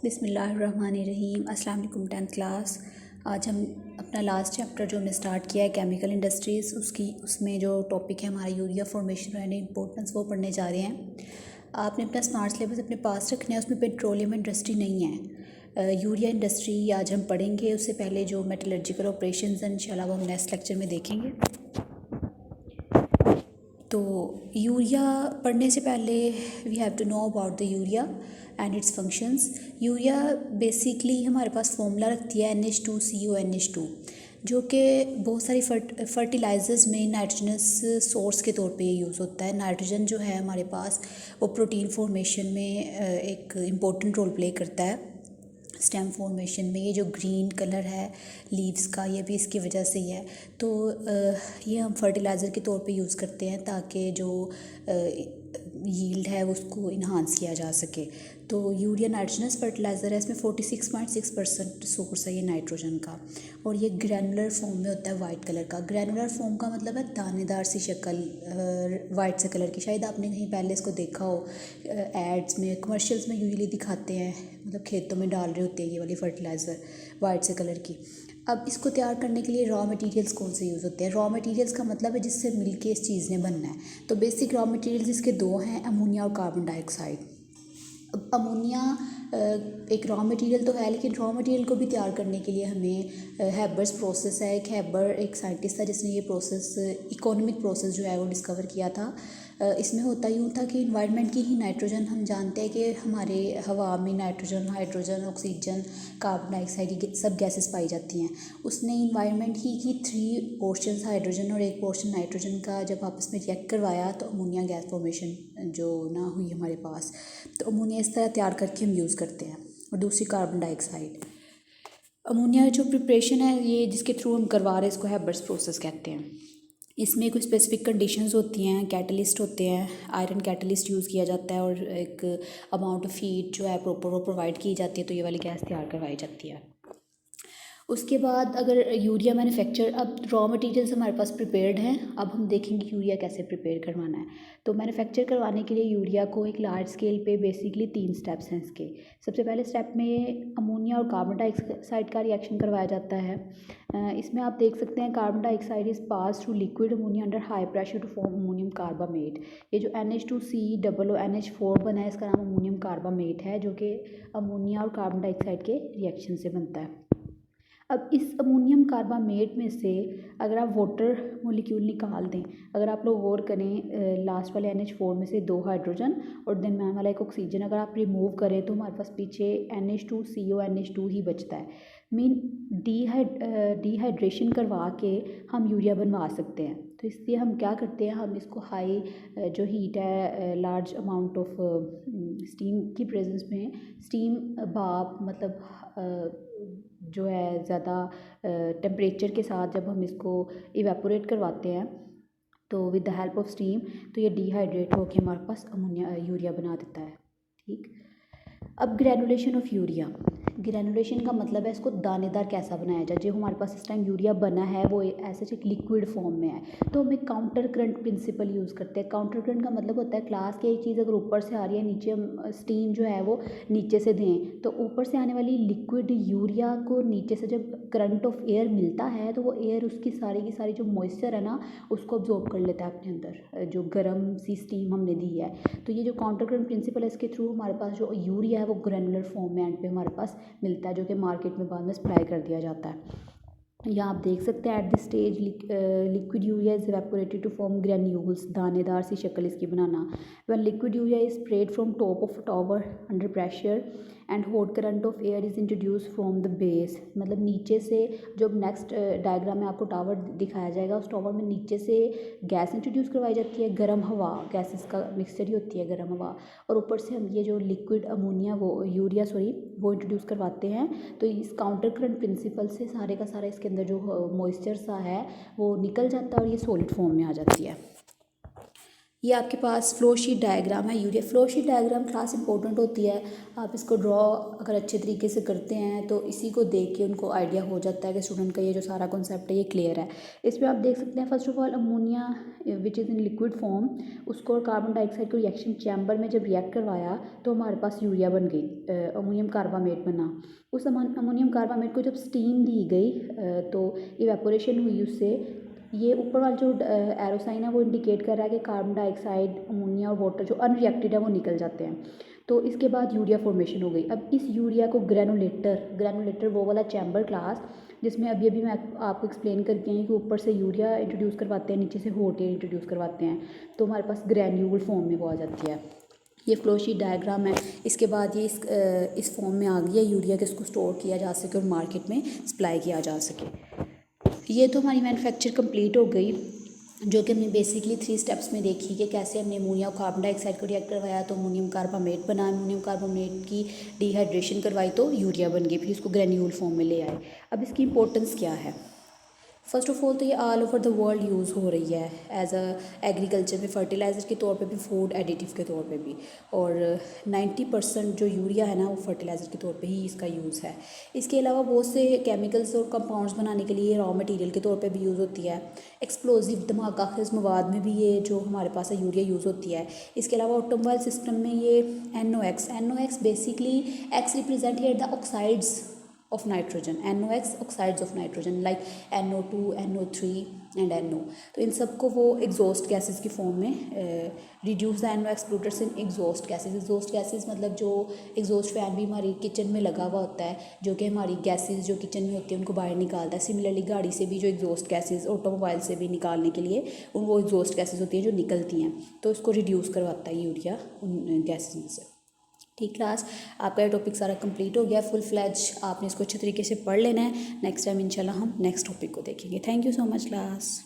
बिस्मिल्लाहिर्रहमानिर्रहीम। अस्सलाम वालेकुम 10th क्लास। आज हम अपना लास्ट चैप्टर जो हमने स्टार्ट किया है केमिकल इंडस्ट्रीज़ उसमें जो टॉपिक है हमारा यूरिया फॉर्मेशन एंड इम्पोर्टेंस वो पढ़ने जा रहे हैं। आपने अपना स्मार्ट सिलेबस अपने पास रखना है, उसमें पेट्रोलियम इंडस्ट्री नहीं है। यूरिया इंडस्ट्री आज हम पढ़ेंगे। उससे पहले जो मेटलर्जिकल ऑपरेशंस हैं इंशाल्लाह वो हम नेक्स्ट लेक्चर में देखेंगे। तो यूरिया पढ़ने से पहले we have to know about the urea and its functions. Urea basically हमारे पास फॉर्मूला रखती है NH2CONH2, जो कि बहुत सारी फर्टिलाइज़र्स में नाइट्रोजनस सोर्स के तौर पे यूज़ होता है। नाइट्रोजन जो है हमारे पास वो प्रोटीन फॉर्मेशन में एक इम्पोर्टेंट रोल प्ले करता है। स्टेम फॉर्मेशन में ये जो ग्रीन कलर है लीव्स का, ये भी इसकी वजह से ही है। तो ये हम फर्टिलाइज़र के तौर पे यूज़ करते हैं ताकि जो यील्ड है उसको इन्हांस किया जा सके। तो यूरिया नाइट्रोजनस फर्टिलाइज़र है, इसमें 46.6% सोर्स है ये नाइट्रोजन का, और ये ग्रैनुलर फॉर्म में होता है वाइट कलर का। ग्रैनुलर फॉर्म का मतलब है दानेदार सी शक्ल वाइट से कलर की। शायद आपने कहीं पहले इसको देखा हो, एड्स में, कमर्शियल्स में यूजुअली दिखाते हैं, मतलब खेतों में डाल रहे होते हैं ये वाली फर्टिलाइज़र वाइट से कलर की। अब इसको तैयार करने के लिए रॉ मटेरियल्स कौन से यूज़ होते हैं? रॉ मटेरियल्स का मतलब है जिससे मिलके इस चीज़ ने बनना है। तो बेसिक रॉ मटेरियल्स इसके दो हैं, अमोनिया और कार्बन डाइऑक्साइड। अब अमोनिया एक रॉ मटेरियल तो है, लेकिन रॉ मटेरियल को भी तैयार करने के लिए हमें हैबर्स प्रोसेस है। एक साइंटिस्ट था जिसने ये प्रोसेस, इकोनॉमिक प्रोसेस जो है वो डिस्कवर किया था। इसमें होता यूँ था कि इन्वायरमेंट की ही नाइट्रोजन, हम जानते हैं कि हमारे हवा में nitrogen, hydrogen, oxygen, carbon dioxide, ये सब गैसेस पाई जाती हैं। उसने इन्वायरमेंट ही की 3 पोर्शंस हाइड्रोजन और 1 पोर्शन नाइट्रोजन का जब आपस में रिएक्ट करवाया तो अमोनिया गैस फॉर्मेशन जो ना हुई हमारे पास। तो अमोनिया इस तरह तैयार करके हम यूज़ करते हैं। और दूसरी कार्बन डाइऑक्साइड। अमोनिया जो प्रिपरेशन है ये जिसके थ्रू हम करवा रहे हैं इसको हैबर्स प्रोसेस कहते हैं। इसमें कुछ स्पेसिफिक कंडीशंस होती हैं, कैटलिस्ट होते हैं, आयरन कैटलिस्ट यूज़ किया जाता है, और एक अमाउंट ऑफ हीट जो है प्रॉपर वो प्रोवाइड की जाती है, तो ये वाली गैस तैयार करवाई जाती है। उसके बाद अगर यूरिया मैन्युफैक्चर, अब रॉ मटेरियल्स हमारे पास प्रिपेयर्ड हैं, अब हम देखेंगे यूरिया कैसे प्रिपेयर करवाना है। तो मैन्युफैक्चर करवाने के लिए यूरिया को एक लार्ज स्केल पे बेसिकली 3 स्टेप्स हैं इसके। सबसे पहले स्टेप में अमोनिया और कार्बन डाइऑक्साइड का रिएक्शन करवाया जाता है। इसमें आप देख सकते हैं carbon dioxide is pass through liquid ammonia under high pressure to form ammonium carbamate. ये जो NH2COONH4 बना है इसका नाम अमोनियम कार्बामेट है, जो कि अमोनिया और कार्बन डाइऑक्साइड के रिएक्शन से बनता है। अब इस अमोनियम कार्बामेट में से अगर आप वाटर मॉलिक्यूल निकाल दें, अगर आप लोग गौर करें, लास्ट वाले NH4 में से 2 हाइड्रोजन और दरम्यान वाला एक ऑक्सीजन अगर आप रिमूव करें तो हमारे पास पीछे NH2CONH2 ही बचता है। मीन डिहाइड्रेशन करवा के हम यूरिया बनवा सकते हैं। तो इसलिए हम क्या करते हैं, हम इसको हाई जो हीट है, लार्ज अमाउंट ऑफ स्टीम की प्रेजेंस में, स्टीम भाप मतलब जो है ज़्यादा टेम्परेचर के साथ जब हम इसको इवेपोरेट करवाते हैं तो with the help of steam, तो ये डिहाइड्रेट होकर हमारे पास यूरिया बना देता है। ठीक। अब ग्रैनुलेशन ऑफ यूरिया। ग्रैनुलेशन का मतलब है इसको दानेदार कैसा बनाया जाए। जो हमारे पास इस टाइम यूरिया बना है वो ऐसे एक लिक्विड फॉर्म में है, तो हम एक काउंटर करंट प्रिंसिपल यूज़ करते हैं। काउंटर करंट का मतलब होता है क्लास की एक चीज़ अगर ऊपर से आ रही है, नीचे हम स्टीम जो है वो नीचे से दें, तो ऊपर से आने वाली लिक्विड यूरिया को नीचे से जब करंट ऑफ एयर मिलता है तो वो एयर उसकी सारी की सारी जो मॉइस्चर है ना उसको अब्जॉर्ब कर लेता है अपने अंदर, जो गर्म सी स्टीम हमने दी है। तो ये जो काउंटर करंट प्रिंसिपल है इसके थ्रू हमारे पास जो यूरिया है वो ग्रैनुलर फॉर्म में एंड पे हमारे पास मिलता है, जो कि मार्केट में बाद में सप्लाई कर दिया जाता है। यहाँ आप देख सकते हैं at this stage liquid urea is evaporated to form granules, दानेदार सी शक्ल इसकी बनाना। When liquid urea is spread from top of tower under pressure and hot current of air is introduce from the base, मतलब नीचे से, जब next diagram में आपको टावर दिखाया जाएगा उस टावर में नीचे से गैस इंट्रोड्यूस करवाई जाती है, गर्म हवा, गैसेस का मिक्सचर ही होती है गर्म हवा, और ऊपर से हम ये जो लिक्विड अमोनिया वो इंट्रोड्यूस करवाते हैं। तो इस काउंटर करंट प्रिंसिपल से सारे का सारा इसके अंदर जो मॉइस्चर सा है वो निकल जाता है और ये सॉलिड फॉर्म में आ जाती है। ये आपके पास फ्लो शीट डायग्राम है urea. Flow sheet diagram class important होती है, आप इसको ड्रॉ अगर अच्छे तरीके से करते हैं तो इसी को देख के उनको आइडिया हो जाता है कि स्टूडेंट का ये जो सारा कॉन्सेप्ट है ये क्लियर है। इसमें आप देख सकते हैं first of all ammonia which is in liquid form, उसको और कार्बन डाइऑक्साइड को रिएक्शन चैम्बर में जब रिएक्ट करवाया तो हमारे पास यूरिया बन गई, अमोनियम कार्बामेट बना। उस अमोनियम कार्बामेट को जब स्टीम दी गई तो इवेपोरेशन हुई उससे, ये ऊपर वाला जो एरो साइन है वो इंडिकेट कर रहा है कि कार्बन डाइऑक्साइड, अमोनिया और वाटर जो अनरिएक्टेड है वो निकल जाते हैं। तो इसके बाद यूरिया फॉर्मेशन हो गई। अब इस यूरिया को ग्रैनुलेटर वो वाला चैम्बर क्लास जिसमें अभी अभी मैं आपको एक्सप्लेन करके आई कि ऊपर से यूरिया इंट्रोड्यूस करवाते हैं, नीचे से हॉट एयर इंट्रोड्यूस करवाते हैं, तो हमारे पास ग्रैन्यूल फॉर्म में वो आ जाती है। ये फ्लो शीट डायग्राम है। इसके बाद ये इस फॉर्म में आ गई है यूरिया के, इसको स्टोर किया जा सके और मार्केट में सप्लाई किया जा सके। ये तो हमारी मैन्युफैक्चर कंप्लीट हो गई, जो कि हमने बेसिकली 3 स्टेप्स में देखी कि कैसे हमने अमोनिया और कार्बन डाइऑक्साइड को रिएक्ट करवाया तो अमोनियम कार्बामेट बना, अमोनियम कार्बामेट की डिहाइड्रेशन करवाई तो यूरिया बन गई, फिर इसको ग्रेन्यूल फॉर्म में ले आए। अब इसकी इंपॉर्टेंस क्या है? फ़र्स्ट ऑफ ऑल तो ये all over the world use हो रही है एज अ एग्रीकल्चर में फर्टिलाइज़र के तौर पे भी, फूड एडिटिव के तौर पे भी, और 90% जो यूरिया है ना वो फर्टिलाइज़र के तौर पे ही इसका यूज़ है। इसके अलावा बहुत से केमिकल्स और कंपाउंड्स बनाने के लिए रॉ मटेरियल के तौर पे भी यूज़ होती है। एक्सप्लोजिव धमाका खेज मवाद में भी ये जो हमारे पास है यूरिया यूज़ होती है। इसके अलावा ऑटोमोबाइल सिस्टम में ये NOx basically x represent here the oxides of nitrogen, NOx oxides of nitrogen like NO2, NO3 and NO। तो इन सबको वो एग्जॉस्ट गैसेस की फॉर्म में reduce the NOx pollutants in exhaust gases. Exhaust gases मतलब जो exhaust fan भी हमारी kitchen में लगा हुआ होता है, जो कि हमारी गैसेस जो किचन में होती है उनको बाहर निकालता है। सिमिलरली गाड़ी से भी जो एग्जॉस्ट गैसेस, ऑटोमोबाइल से भी निकालने के लिए वो एग्जॉस्ट गैसेस होती हैं जो निकलती हैं, तो इसको रिड्यूस करवाता है यूरिया उन गैसेस में से। ठीक क्लास, आपका ये टॉपिक सारा कंप्लीट हो गया फुल फ्लैज, आपने इसको अच्छे तरीके से पढ़ लेना है। नेक्स्ट टाइम इंशाल्लाह हम नेक्स्ट टॉपिक को देखेंगे। Thank you so much class.